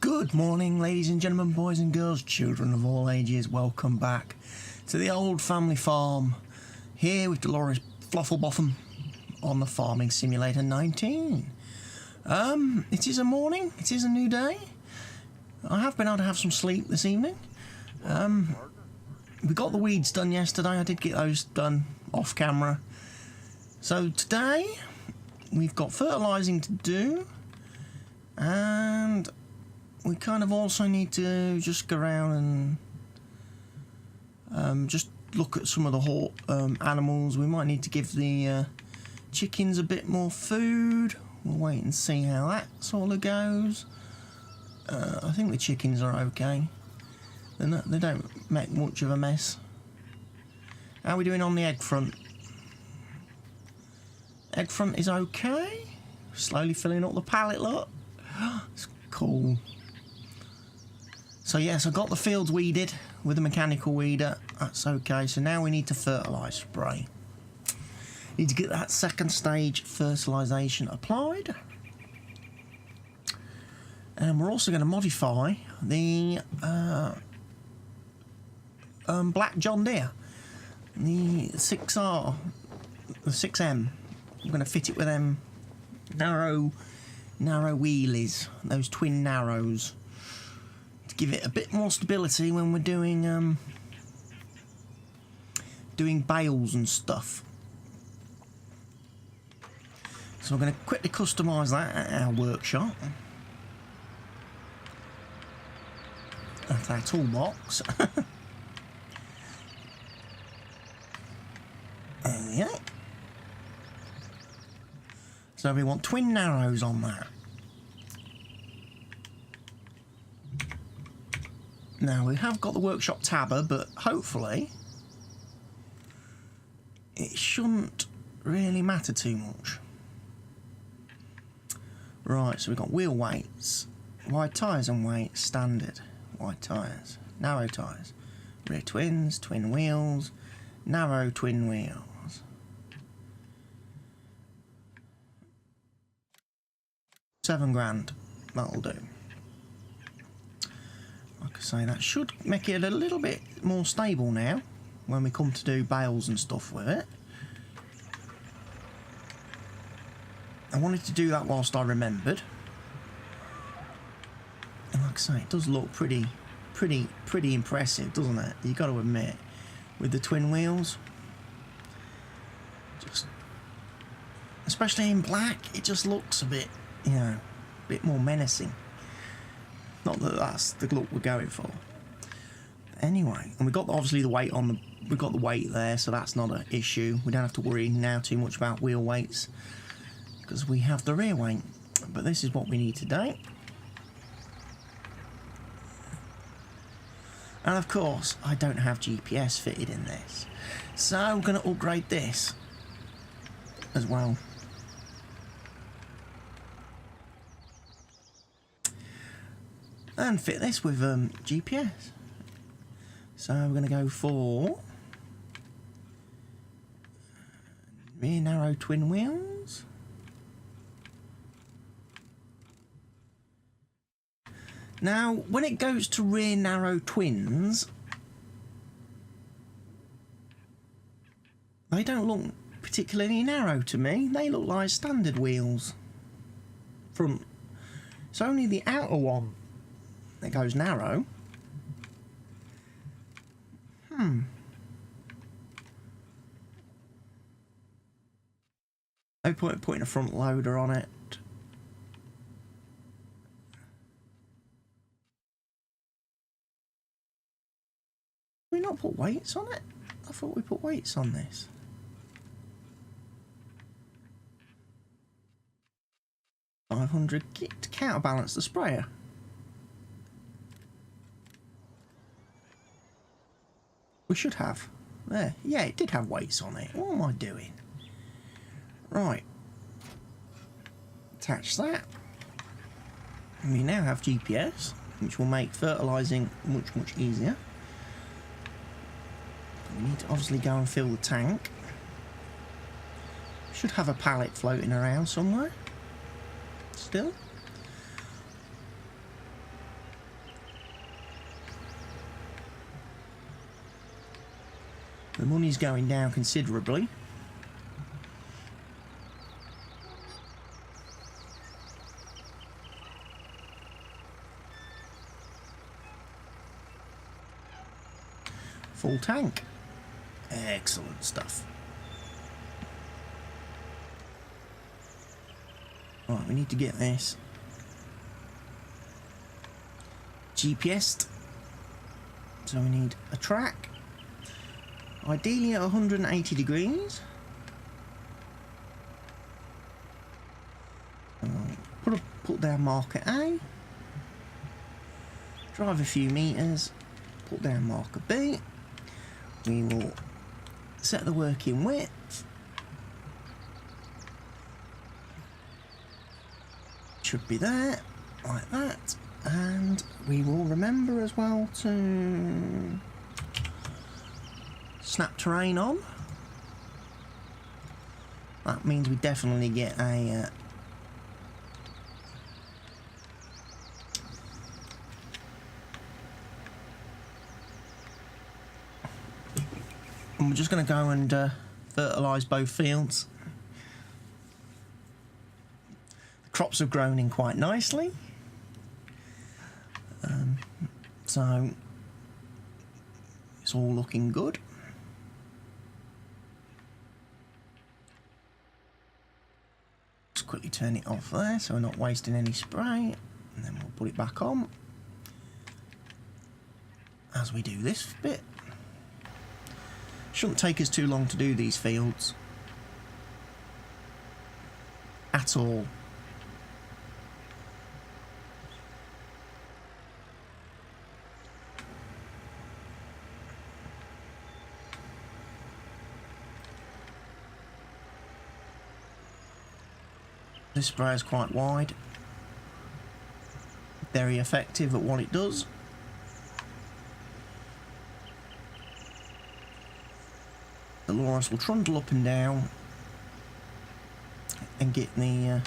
Good morning, ladies and gentlemen, boys and girls, children of all ages. Welcome back to the old family farm, here with Delores Flofflebotham on the Farming Simulator 19. It is a morning, it is a new day. I have been able to have some sleep this evening. We got the weeds done yesterday. I did get those done off camera. So today we've got fertilising to do, and we kind of also need to just go around and just look at some of the animals. We might need to give the chickens a bit more food. We'll wait and see how that sort of goes. I think the chickens are okay. They don't make much of a mess. How are we doing on the egg front? Egg front is okay. Slowly filling up the pallet, look. It's cool. So yes, I got the fields weeded with a mechanical weeder. That's okay. So now we need to fertilise spray. Need to get that second stage fertilisation applied. And we're also going to modify the black John Deere, the 6R, the 6M. I'm going to fit it with them narrow wheelies, those twin narrows, to give it a bit more stability when we're doing bales and stuff. So we're going to quickly customise that at our workshop. That's our toolbox. There we go. So we want twin narrows on that. Now we have got the workshop tabber, but hopefully it shouldn't really matter too much. Right, so we've got wheel weights, wide tyres and weight, standard, wide tyres, narrow tyres, rear twins, twin wheels, narrow twin wheels. £7,000, that'll do. Like I say, that should make it a little bit more stable now when we come to do bales and stuff with it. I wanted to do that whilst I remembered. And like I say, it does look pretty impressive, doesn't it? You've got to admit, with the twin wheels. Just, especially in black, it just looks a bit, you know, a bit more menacing. Not that that's the look we're going for. Anyway, and we've got obviously the weight on the, we've got the weight there, so that's not an issue. We don't have to worry now too much about wheel weights because we have the rear weight. But this is what we need today. And of course, I don't have GPS fitted in this, so I'm going to upgrade this as well. And fit this with GPS. So we're going to go for rear narrow twin wheels. Now, when it goes to rear narrow twins, they don't look particularly narrow to me. They look like standard wheels. Front. It's only the outer one that goes narrow. No point in putting a front loader on it. Did we not put weights on it? I thought we put weights on this. $500 to counterbalance the sprayer. We should have. There. Yeah, it did have weights on it. What am I doing? Right. Attach that. And we now have GPS, which will make fertilising much easier. We need to obviously go and fill the tank. Should have a pallet floating around somewhere. Still. The money's going down considerably. Full tank. Excellent stuff. Right, we need to get this GPS'd. So we need a track, ideally at 180 degrees. Put down marker A. Drive a few meters. Put down marker B. We will set the working width. Should be there, like that. And we will remember as well to snap terrain on. That means we definitely get a and we're just going to go and fertilise both fields. The crops have grown in quite nicely. So it's all looking good. Just quickly turn it off there so we're not wasting any spray, and then we'll put it back on as we do this bit. Shouldn't take us too long to do these fields at all. This spray is quite wide, very effective at what it does. Delores will trundle up and down and get the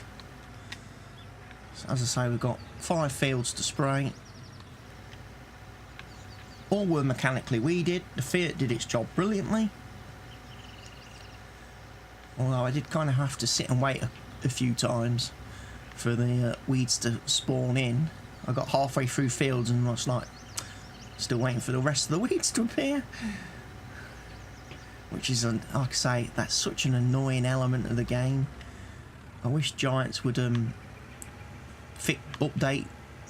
as I say, we've got 5 fields to spray. All were mechanically weeded. The Fiat did its job brilliantly, although I did kind of have to sit and wait a few times for the weeds to spawn in. I got halfway through fields and I was like still waiting for the rest of the weeds to appear, which is, like I say, that's such an annoying element of the game. I wish Giants would update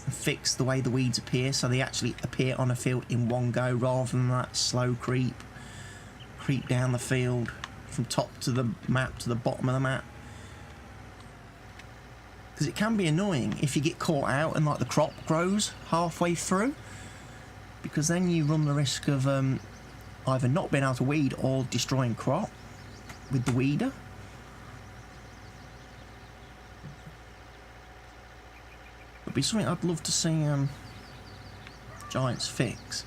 and fix the way the weeds appear so they actually appear on a field in one go rather than that slow creep down the field from top to the map to the bottom of the map. Because it can be annoying if you get caught out and like the crop grows halfway through, because then you run the risk of either not being able to weed or destroying crop with the weeder. It'd be something I'd love to see Giants fix.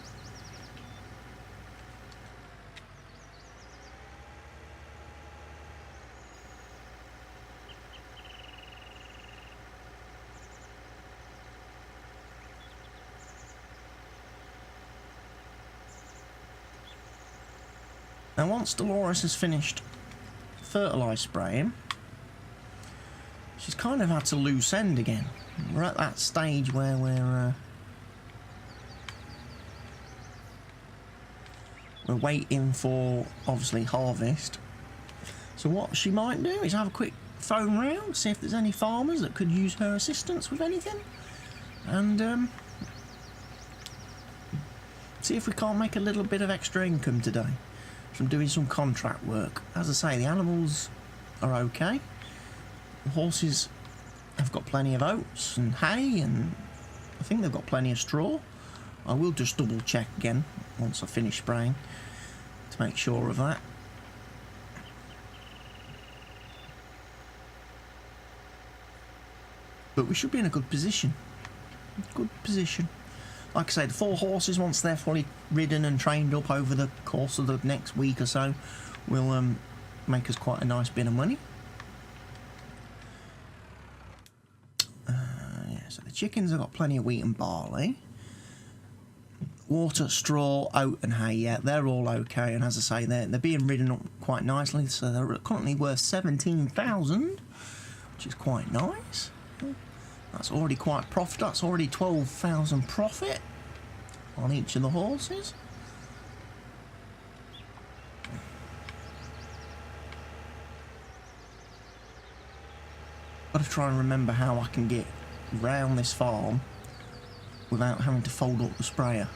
Now once Delores has finished fertilise spraying, she's kind of had to loose end again. We're at that stage where we're waiting for, obviously, harvest. So what she might do is have a quick phone round, see if there's any farmers that could use her assistance with anything, and see if we can't make a little bit of extra income today from doing some contract work. As I say, the animals are okay. The horses have got plenty of oats and hay, and I think they've got plenty of straw. I will just double check again once I finish spraying to make sure of that. But we should be in a good position. Good position. Like I say, the 4 horses, once they're fully ridden and trained up over the course of the next week or so, will make us quite a nice bit of money. Yeah, so the chickens have got plenty of wheat and barley. Water, straw, oat and hay, yeah, they're all okay, and as I say, they're being ridden up quite nicely, so they're currently worth 17,000, which is quite nice. That's already quite profit. That's already 12,000 profit on each of the horses. Got to try and remember how I can get round this farm without having to fold up the sprayer.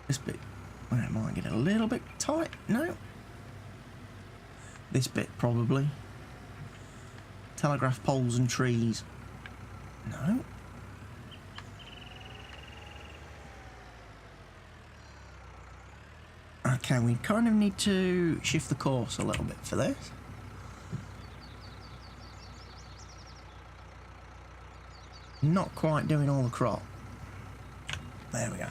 This bit, well, it might get a little bit tight. No. This bit probably. Telegraph poles and trees. No. Okay, we kind of need to shift the course a little bit for this. Not quite doing all the crop. There we go.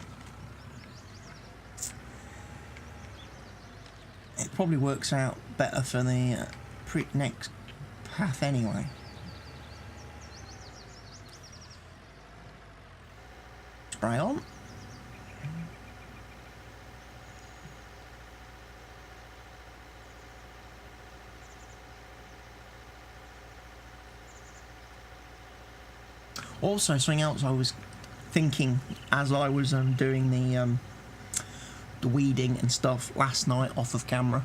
It probably works out better for the next path anyway. Spray on. Also, something else I was thinking as I was doing the weeding and stuff last night off of camera.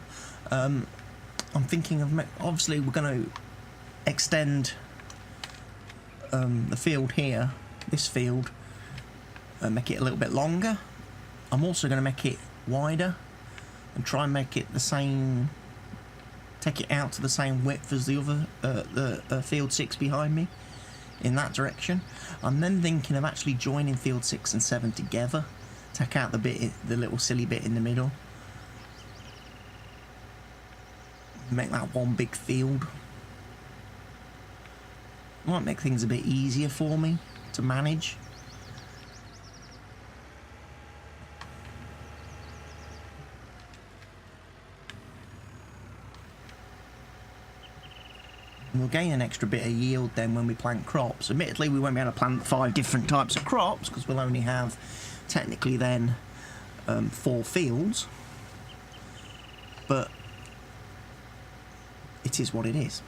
I'm thinking of, obviously we're going to extend the field here, this field, make it a little bit longer. I'm also going to make it wider and try and make it the same, take it out to the same width as the other, the field 6 behind me, in that direction. I'm then thinking of actually joining field 6 and 7 together. Take out the bit, the little silly bit in the middle. Make that one big field. Might make things a bit easier for me to manage. We'll gain an extra bit of yield then when we plant crops. Admittedly, we won't be able to plant 5 different types of crops because we'll only have technically then 4 fields, but it is what it is.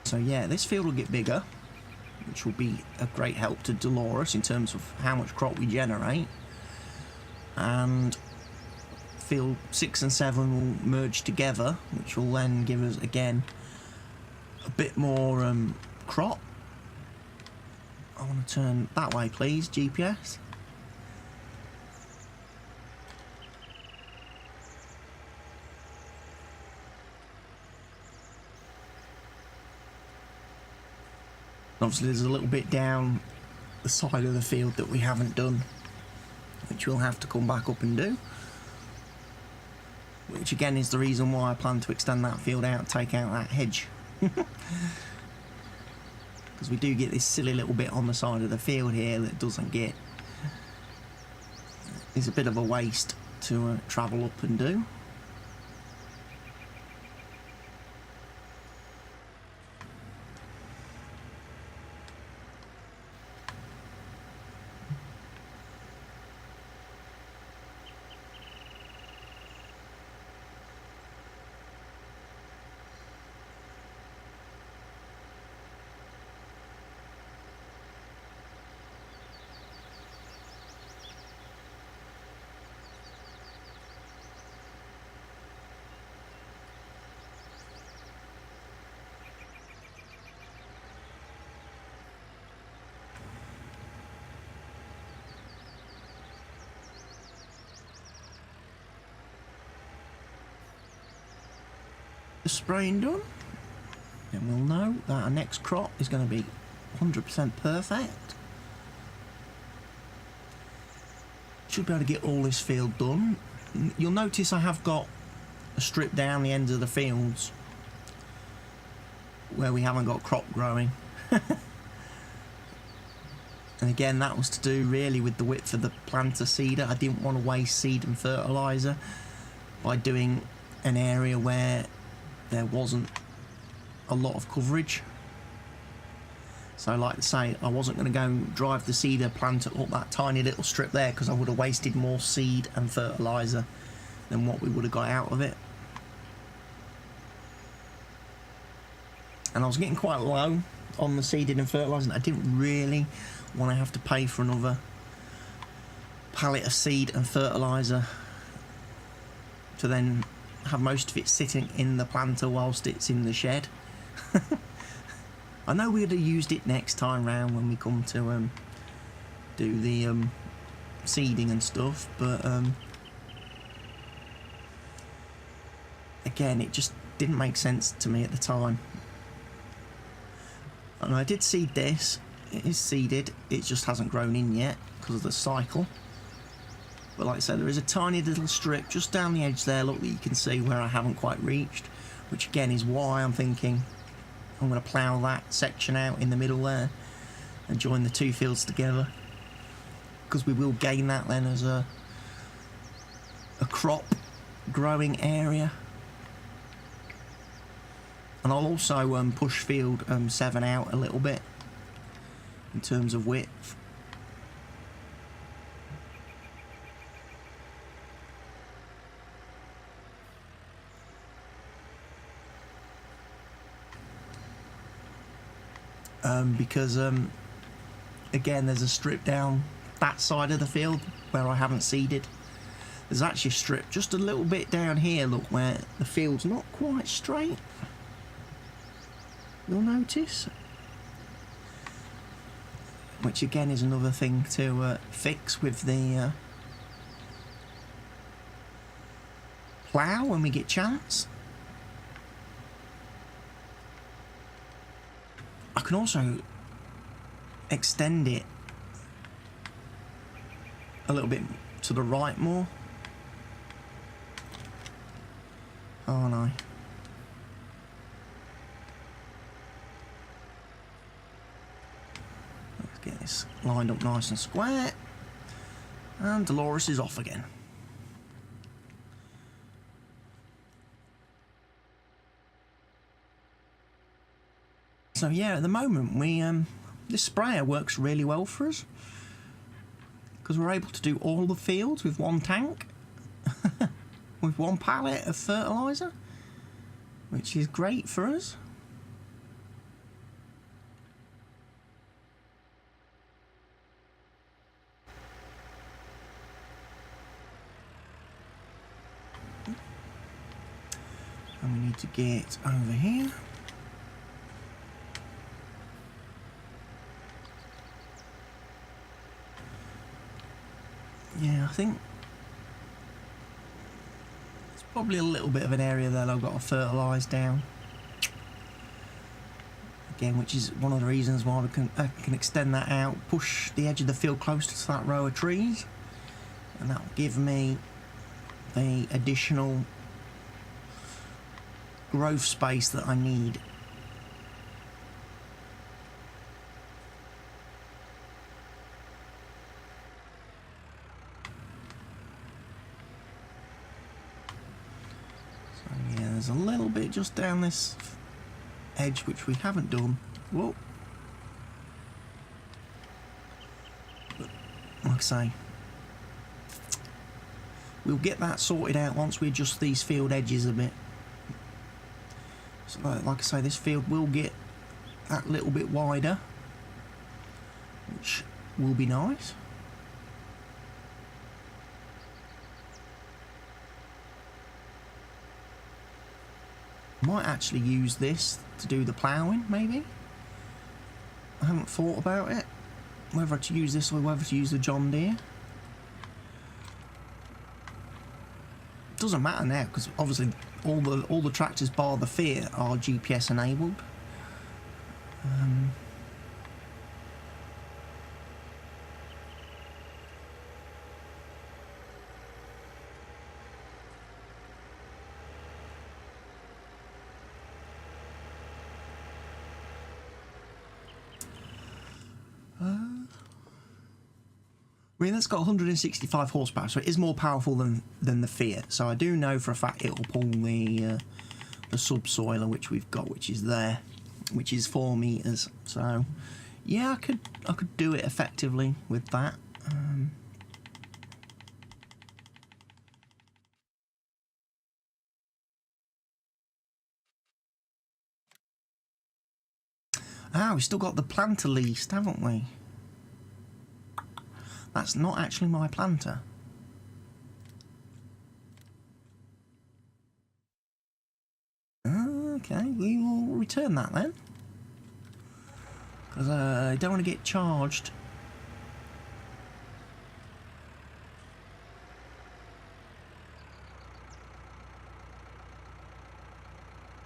So yeah, this field will get bigger, which will be a great help to Delores in terms of how much crop we generate, and field 6 and 7 will merge together, which will then give us again a bit more crop. I want to turn that way, please, GPS. Obviously there's a little bit down the side of the field that we haven't done, which we'll have to come back up and do. Which again is the reason why I plan to extend that field out, take out that hedge. Because we do get this silly little bit on the side of the field here that doesn't get... It's a bit of a waste to travel up and do. The spraying done, then we'll know that our next crop is going to be 100% perfect. Should be able to get all this field done. You'll notice I have got a strip down the ends of the fields where we haven't got crop growing. And again, that was to do really with the width of the planter seeder. I didn't want to waste seed and fertiliser by doing an area where there wasn't a lot of coverage. So like I say, I wasn't going to go and drive the seeder planter up that tiny little strip there, because I would have wasted more seed and fertiliser than what we would have got out of it. And I was getting quite low on the seeding and fertilising. I didn't really want to have to pay for another pallet of seed and fertiliser to then have most of it sitting in the planter whilst it's in the shed. I know we'd have used it next time round when we come to do the seeding and stuff, but again, it just didn't make sense to me at the time. And I did seed this. It is seeded, it just hasn't grown in yet because of the cycle. But like I said, there is a tiny little strip just down the edge there, look, that you can see where I haven't quite reached, which again is why I'm thinking I'm going to plough that section out in the middle there and join the two fields together, because we will gain that then as a crop growing area. And I'll also push field 7 out a little bit in terms of width. Because again, there's a strip down that side of the field where I haven't seeded. There's actually a strip just a little bit down here, look, where the field's not quite straight. You'll notice. Which again is another thing to fix with the plough when we get chance. I can also extend it a little bit to the right more. Oh no. Let's get this lined up nice and square. And Delores is off again. So yeah, at the moment we this sprayer works really well for us, because we're able to do all the fields with one tank with one pallet of fertiliser, which is great for us. And we need to get over here. Yeah, I think it's probably a little bit of an area that I've got to fertilise down. Again, which is one of the reasons why I can extend that out, push the edge of the field closer to that row of trees, and that will give me the additional growth space that I need. There's a little bit just down this edge which we haven't done. Whoa. But, like I say, we'll get that sorted out once we adjust these field edges a bit. So like I say, this field will get that little bit wider, which will be nice. Might actually use this to do the ploughing, maybe. I haven't thought about it, whether to use this or whether to use the John Deere. Doesn't matter now, because obviously all the tractors bar the Fiat are GPS enabled. I mean, that's got 165 horsepower, so it is more powerful than the Fiat. So I do know for a fact it'll pull the subsoiler, which we've got, which is there, which is 4 meters. So yeah, I could do it effectively with that. We've still got the planter leased, haven't we? That's not actually my planter. Okay, we will return that then. Because I don't want to get charged.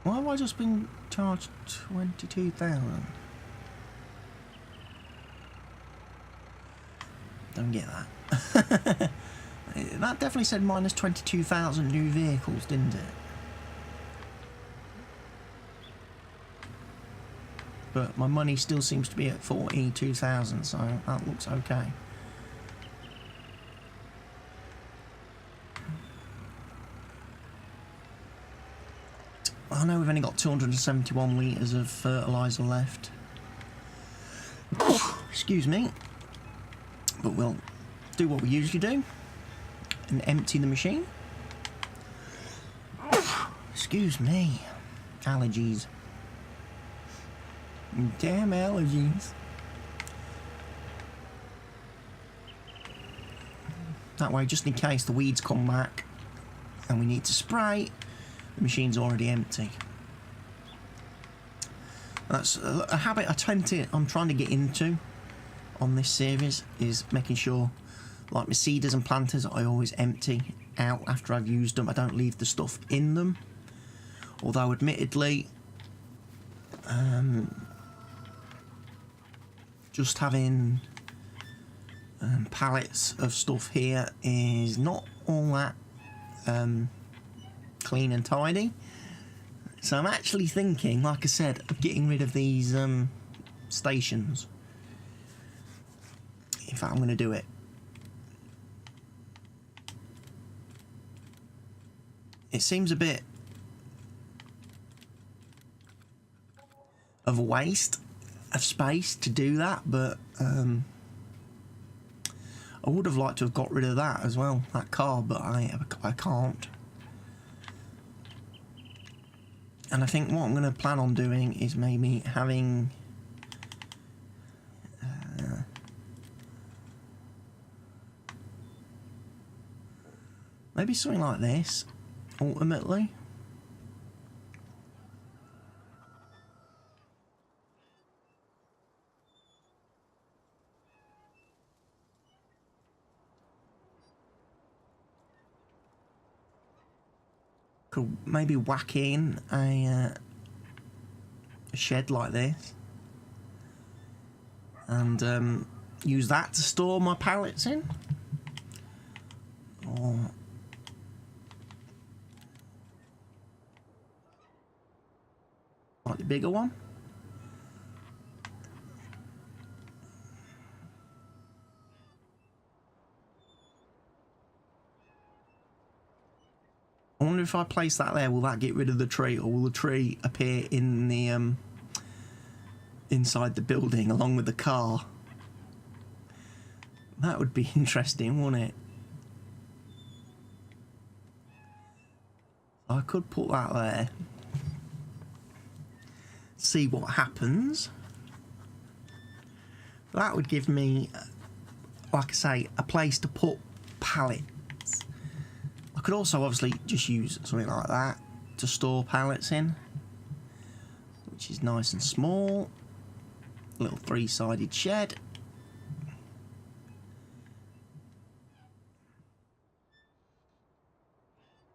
Why have I just been charged 22,000? Don't get that. That definitely said minus 22,000 new vehicles, didn't it? But my money still seems to be at 42,000, so that looks okay. I know we've only got 271 litres of fertiliser left. Excuse me. But we'll do what we usually do and empty the machine. Excuse me. Allergies. Damn allergies. That way, just in case the weeds come back and we need to spray, the machine's already empty. That's a habit I'm trying to get into on this series, is making sure, like my seeders and planters, I always empty out after I've used them. I don't leave the stuff in them. Although admittedly, just having pallets of stuff here is not all that clean and tidy. So I'm actually thinking, like I said, of getting rid of these stations. In fact, I'm going to do it. It seems a bit of a waste of space to do that, but I would have liked to have got rid of that as well, that car, but I can't. And I think what I'm going to plan on doing is maybe having maybe something like this, ultimately. Could maybe whack in a shed like this and use that to store my pallets in, or like the bigger one. I wonder if I place that there, will that get rid of the tree, or will the tree appear in the inside the building along with the car? That would be interesting, wouldn't it? I could put that there. See what happens. That would give me, like I say, a place to put pallets. I could also obviously just use something like that to store pallets in, which is nice and small. Little three-sided shed.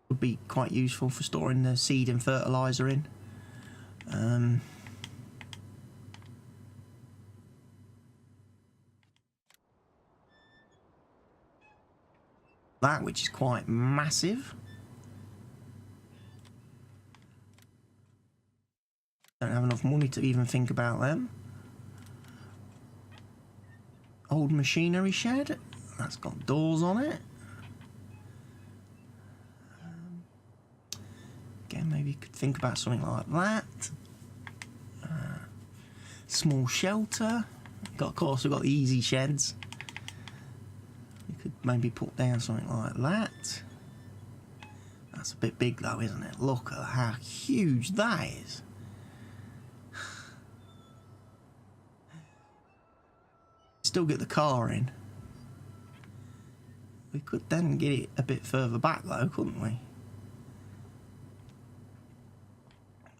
Would be quite useful for storing the seed and fertiliser in. That, which is quite massive. Don't have enough money to even think about them. Old machinery shed. That's got doors on it. Again, maybe you could think about something like that. Small shelter. Of course, we've got the easy sheds. You could maybe put down something like that. That's a bit big though, isn't it? Look at how huge that is. Still get the car in. We could then get it a bit further back though, couldn't we?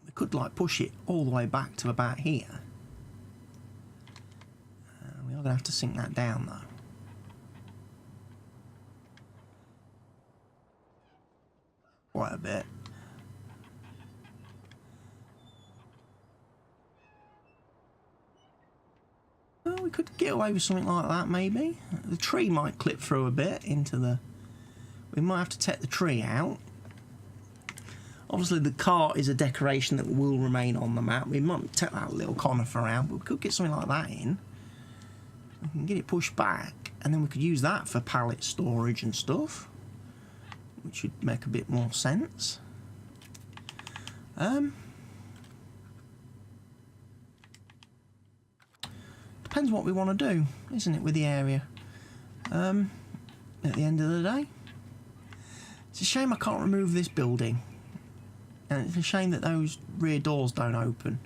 We could like push it all the way back to about here. We are going to have to sink that down though. Quite a bit. Well, we could get away with something like that maybe. The tree might clip through a bit into the... We might have to take the tree out. Obviously the cart is a decoration that will remain on the map. We might take that little conifer out, but we could get something like that in. We can get it pushed back, and then we could use that for pallet storage and stuff, which would make a bit more sense. Depends what we want to do, isn't it, with the area? At the end of the day, it's a shame I can't remove this building, and it's a shame that those rear doors don't open.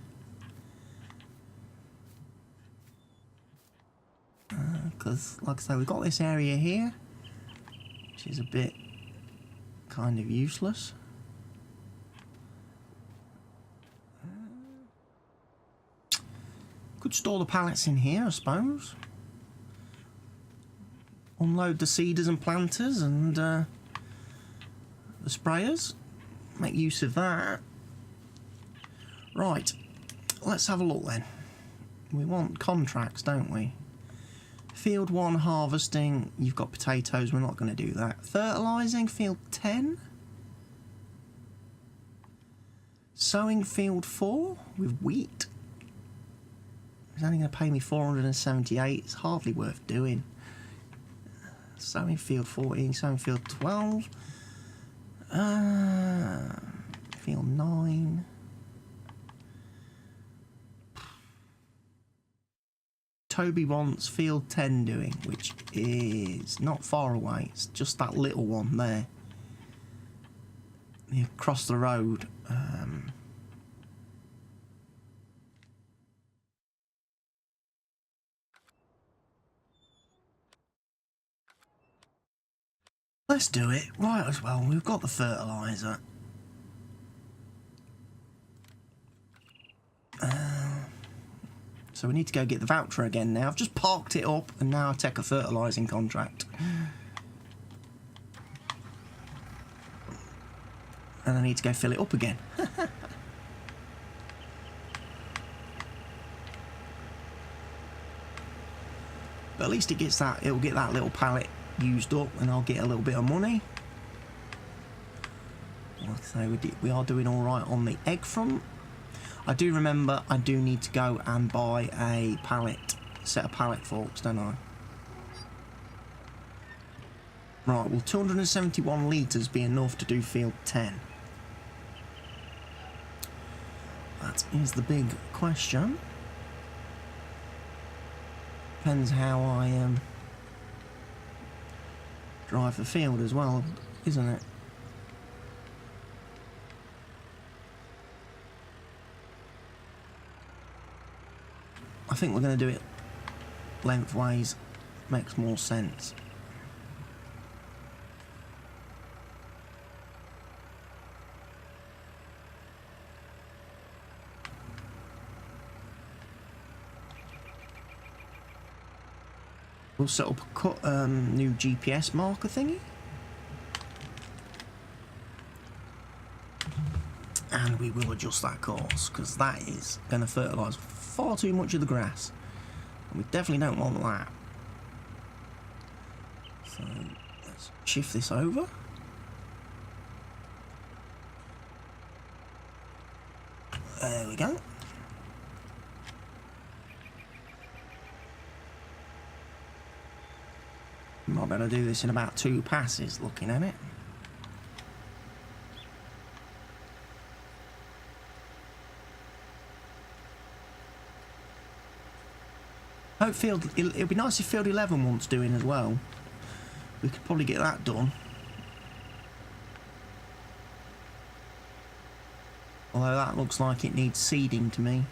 Because, like I say, we've got this area here, which is a bit kind of useless. Could store the pallets in here, I suppose. Unload the seeders and planters and the sprayers. Make use of that. Right, let's have a look then. We want contracts, don't we? Field 1 harvesting, you've got potatoes, we're not going to do that. Fertilising, field 10. Sowing, field 4 with wheat. It's only going to pay me 478, it's hardly worth doing. Sowing, field 14, sowing, field 12. Field 9. Toby wants field 10 doing, which is not far away. It's just that little one there. Across the road. Let's do it. Right as well. We've got the fertiliser. So we need to go get the voucher again now. I've just parked it up and now I take a fertilising contract. And I need to go fill it up again. But at least it gets that, it'll get that little pallet used up and I'll get a little bit of money. Like I say, we are doing alright on the egg front. I do remember I do need to go and buy a set of pallet forks, don't I? Right, will 271 litres be enough to do field 10? That is the big question. Depends how I drive the field as well, isn't it? I think we're going to do it lengthways. Makes more sense. We'll set up a new GPS marker thingy. And we will adjust that course, because that is going to fertilise far too much of the grass. And we definitely don't want that. So let's shift this over. There we go. Might better do this in about 2 passes, looking at it. Hope it'd be nice if field 11 wants doing as well. We could probably get that done. Although that looks like it needs seeding to me.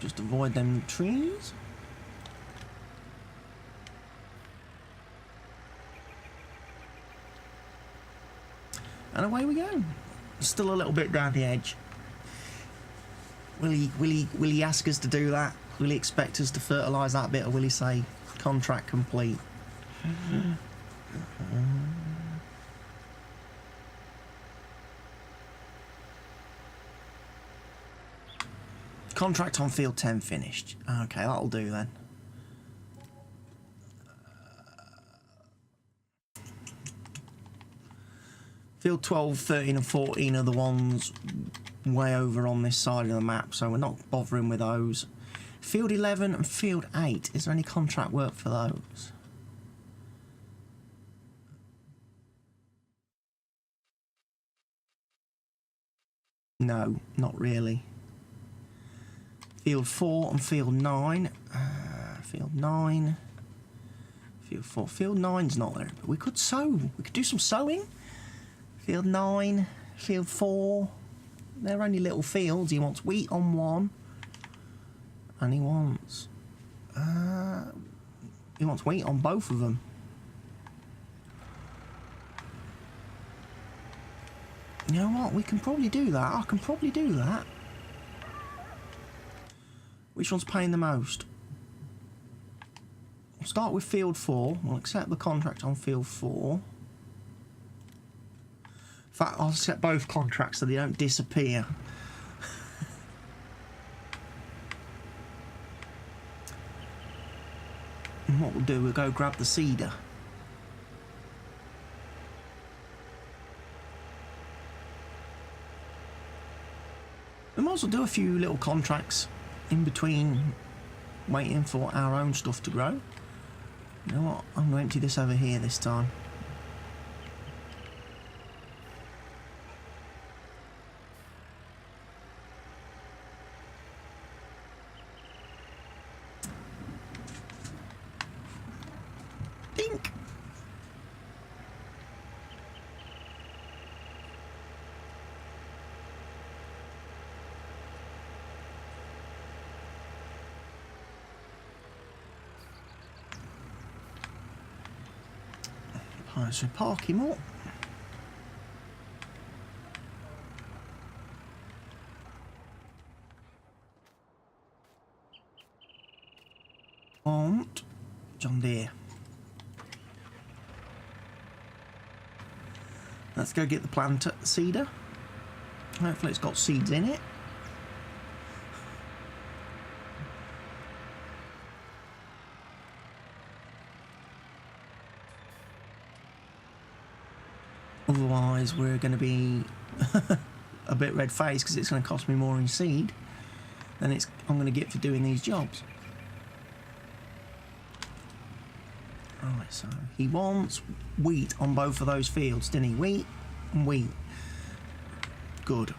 Just avoid them trees. And away we go. Still a little bit down the edge. Will he ask us to do that? Will he expect us to fertilise that bit, or will he say contract complete? Contract on field 10 finished. Okay, that'll do then. Field 12, 13 and 14 are the ones way over on this side of the map, so we're not bothering with those. Field 11 and field 8, is there any contract work for those? No, not really. Field 4 and field 9. Field 9. Field 4. Field 9's not there, but we could sow. We could do some sowing. Field 9. Field 4. They're only little fields. He wants wheat on one. And he wants wheat on both of them. You know what? We can probably do that. I can probably do that. Which one's paying the most? We'll start with field 4. We'll accept the contract on field 4. In fact, I'll accept both contracts so they don't disappear. And what we'll do, we'll go grab the seeder. We might as well do a few little contracts in between waiting for our own stuff to grow. You know what? I'm going to empty this over here this time. Dink! Right, so park him up. And John Deere. Let's go get the plant seeder. Hopefully it's got seeds in it. Otherwise we're going to be a bit red-faced because it's going to cost me more in seed than I'm going to get for doing these jobs. Right, so he wants wheat on both of those fields, didn't he? Wheat and wheat. Good.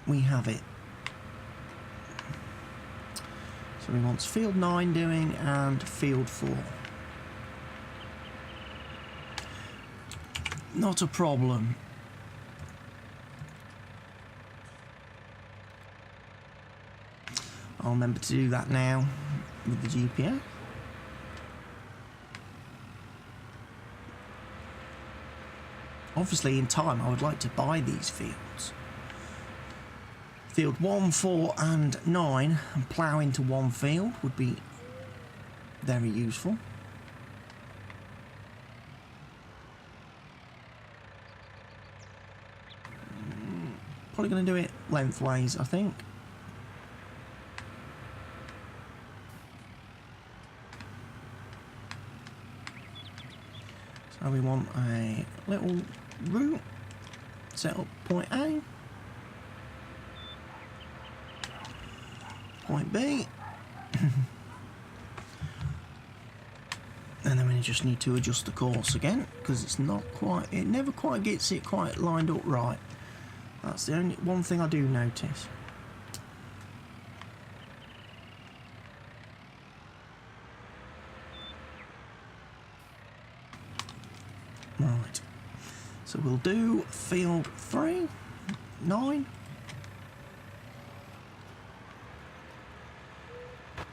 We have it. So he wants field 9 doing and field 4. Not a problem. I'll remember to do that now with the GPO. Obviously in time I would like to buy these fields. field 1, 4 and 9 and plough into one field would be very useful. Probably going to do it lengthways, I think. So we want a little route, set up point A, point B, and then we just need to adjust the course again because it's not quite, it never quite gets it quite lined up right. That's the only one thing I do notice. Right, so we'll do field 3, 9.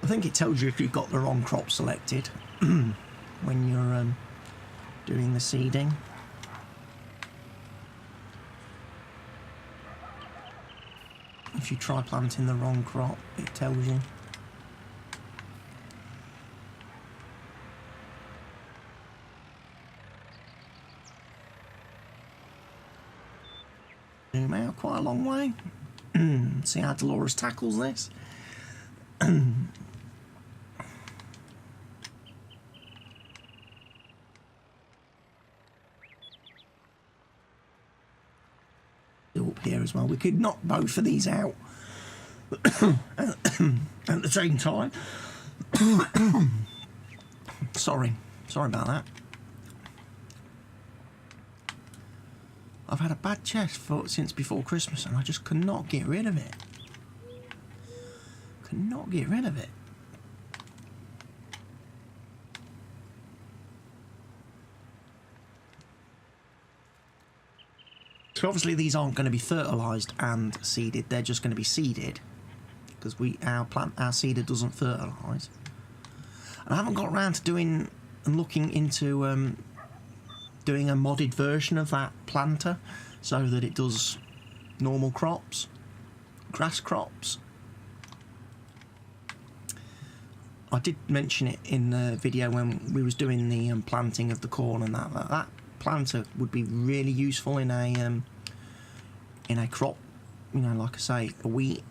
I think it tells you if you've got the wrong crop selected when you're doing the seeding. If you try planting the wrong crop, it tells you. Zoom out quite a long way. See how Delores tackles this. Up here as well. We could knock both of these out at the same time. Sorry about that. I've had a bad chest since before Christmas and I just could not get rid of it. So obviously these aren't going to be fertilised and seeded, they're just going to be seeded because our seeder doesn't fertilise. And I haven't got around to doing and looking into doing a modded version of that planter so that it does normal crops, grass crops. I did mention it in the video when we was doing the planting of the corn and that planter would be really useful in a crop, you know, like I say, a wheat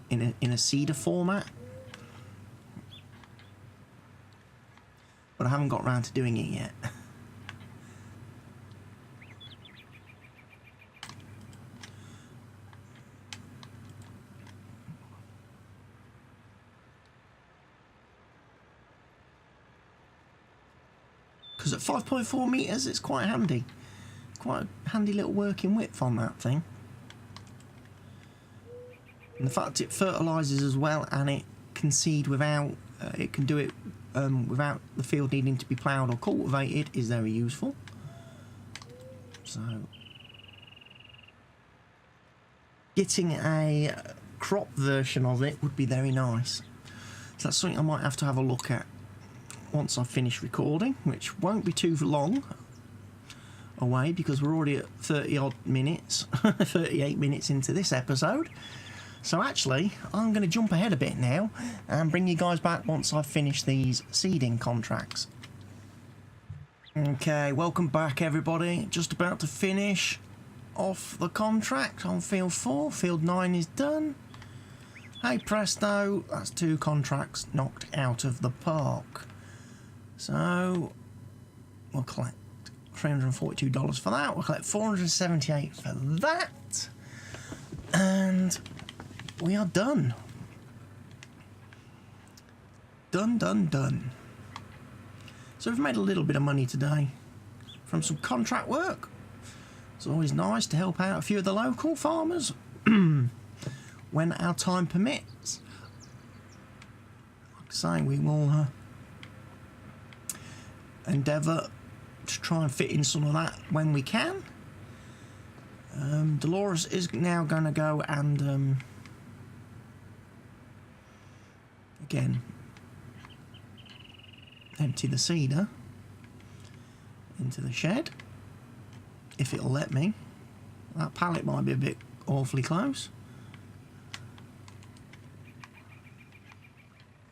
in a seeder format. But I haven't got around to doing it yet. Because at 5.4 metres it's quite handy. Quite a handy little working width on that thing. And the fact it fertilises as well and it can seed without, it can do it without the field needing to be ploughed or cultivated is very useful. So, getting a crop version of it would be very nice. So that's something I might have to have a look at once I finish recording, which won't be too long away because we're already at 30 odd minutes, 38 minutes into this episode. So actually, I'm going to jump ahead a bit now and bring you guys back once I've finished these seeding contracts. Okay, welcome back everybody. Just about to finish off the contract on field 4. Field 9 is done. Hey presto, that's 2 contracts knocked out of the park. So, we'll collect $342 for that. We'll collect $478 for that. And we are done. Done. So we've made a little bit of money today from some contract work. It's always nice to help out a few of the local farmers when our time permits. Like I say, we will endeavour to try and fit in some of that when we can. Delores is now going to go and again empty the seeder into the shed if it'll let me. That pallet might be a bit awfully close.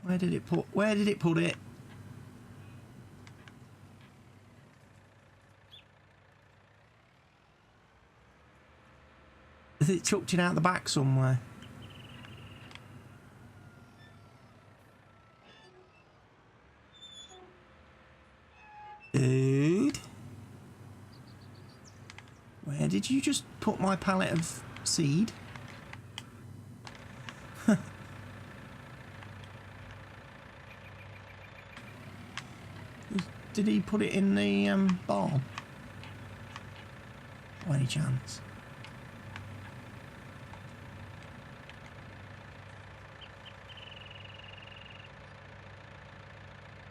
Where did it put it? Has it chucked it out the back somewhere? Dude, where did you just put my pallet of seed? Did he put it in the barn? By any chance?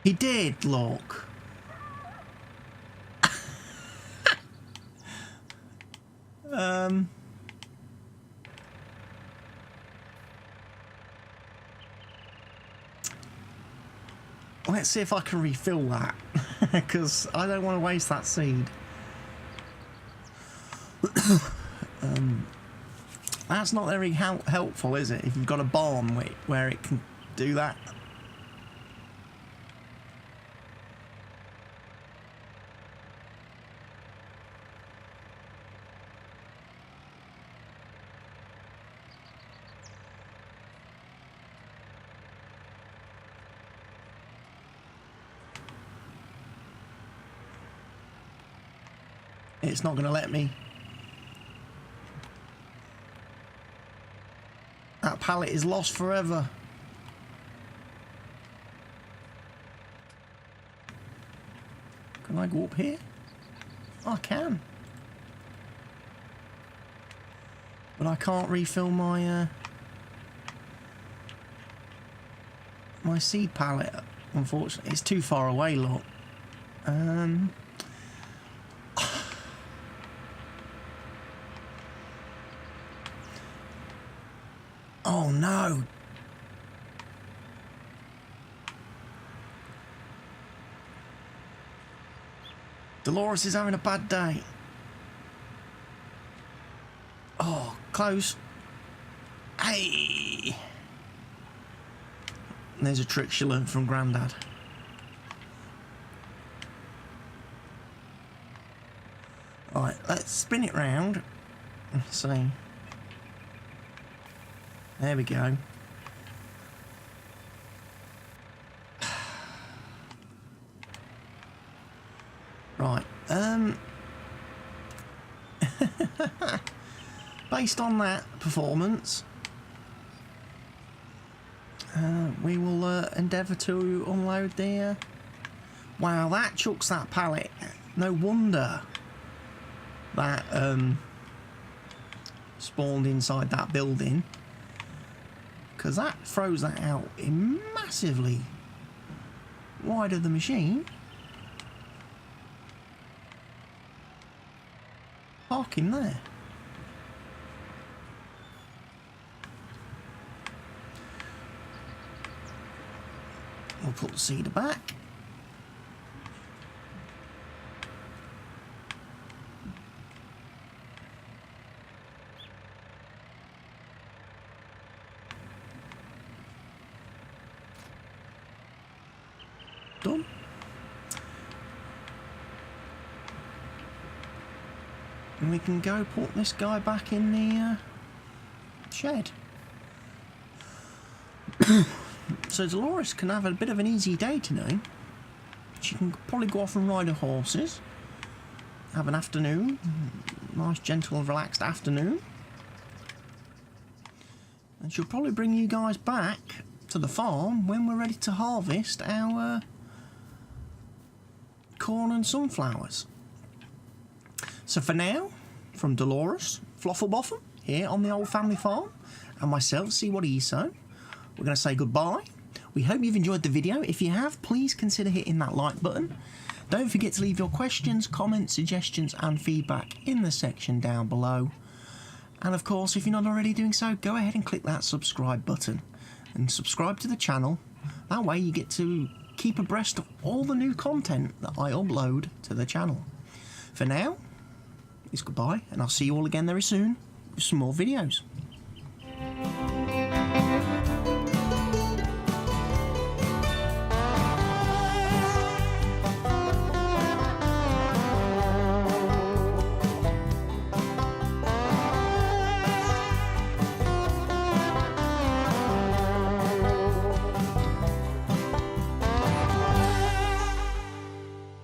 He did, look. Let's see if I can refill that, because I don't want to waste that seed. That's not very helpful, is it? If you've got a barn where it can do that. It's not going to let me. That pallet is lost forever. Can I go up here? Oh, I can. But I can't refill my my seed pallet, unfortunately. It's too far away, look. Oh no! Delores is having a bad day. Oh, close. Hey! There's a trick she learned from Grandad. Right, let's spin it round. Let's see. There we go. Right. Based on that performance, we will endeavour to unload the... Wow, that chucks that pallet. No wonder that spawned inside that building. Because that throws that out in massively wide of the machine. Park in there. We'll put the seeder back. Done. And we can go put this guy back in the shed. So Delores can have a bit of an easy day today. She can probably go off and ride her horses. Have an afternoon. Nice, gentle, relaxed afternoon. And she'll probably bring you guys back to the farm when we're ready to harvest our corn and sunflowers. So for now, from Delores Flofflebotham here on the old family farm, and myself, CWATTYESO, we're going to say goodbye. We hope you've enjoyed the video. If you have, please consider hitting that like button. Don't forget to leave your questions, comments, suggestions and feedback in the section down below. And of course, if you're not already doing so, go ahead and click that subscribe button and subscribe to the channel. That way you get to keep abreast of all the new content that I upload to the channel. For now, it's goodbye, and I'll see you all again very soon with some more videos.